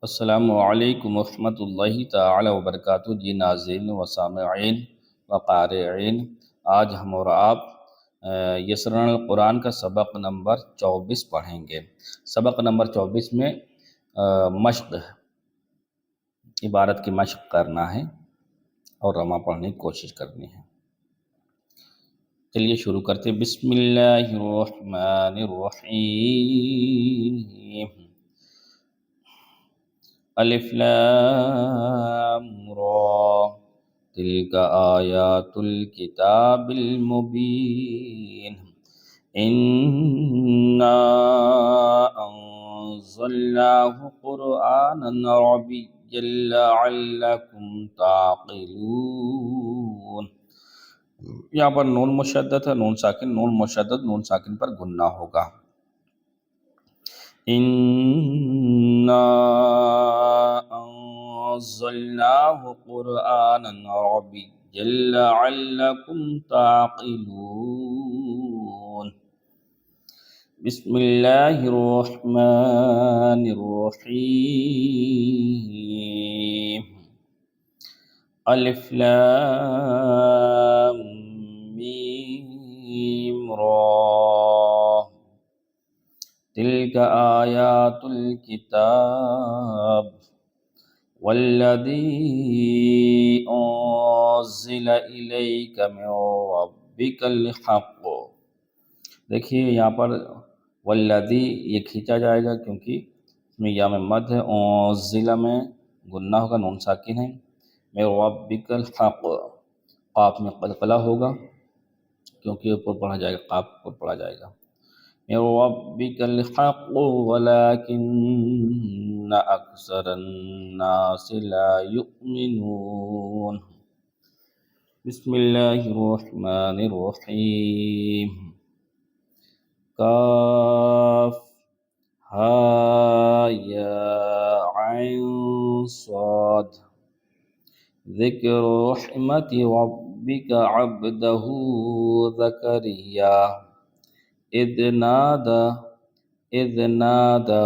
السلام علیکم ورحمۃ اللہ تعالی وبرکاتہ جی ناظرین و سامعین و قارئین، آج ہم اور آپ یسرن القرآن کا سبق نمبر 24 پڑھیں گے۔ سبق نمبر 24 میں مشق عبارت کی مشق کرنا ہے اور رمہ پڑھنے کی کوشش کرنی ہے۔ چلیے شروع کرتے ہیں۔ بسم اللہ الرحمن الرحیم۔ الف لام را تلک آیات الکتاب المبین انا انزلناہ قرآنا عربیا لعلکم تعقلون۔ یہاں پر نون مشدد ہے، نون ساکن، نون مشدد نون ساکن پر گننا ہوگا۔ اِنَّا أَنزَلْنَاهُ قُرْآنًا عَرَبِيًّا لَعَلَّكُمْ تَعْقِلُونَ۔ بسم اللہ الرحمن الرحیم۔ الف لام میم را تلک آیات الکتاب والذی انزل الیک من ربک الحق۔ دیکھیے یہاں پر والذی یہ کھینچا جائے گا کیونکہ اس میں یا میں مد ہے، انزل میں گنہ ہوگا، نون ساکن ہے، من ربک الحق، قاف میں قلقلہ ہوگا کیونکہ اوپر پڑھا جائے گا، قاف پر پڑھا جائے گا۔ من ربک الحق ولکن اکثر الناس لا یؤمنون۔ بسم اللہ الرحمن الرحیم۔ کاف ہا یا عین صاد ذکر رحمت ربک عبدہ زکریا اذ نادى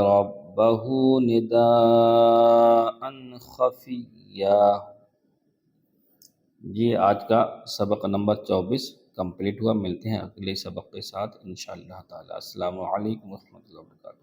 ربه نداء خفیا۔ جی آج کا سبق نمبر 24 کمپلیٹ ہوا۔ ملتے ہیں اگلے سبق کے ساتھ انشاءاللہ تعالی۔ السلام علیکم ورحمۃ اللہ وبرکاتہ۔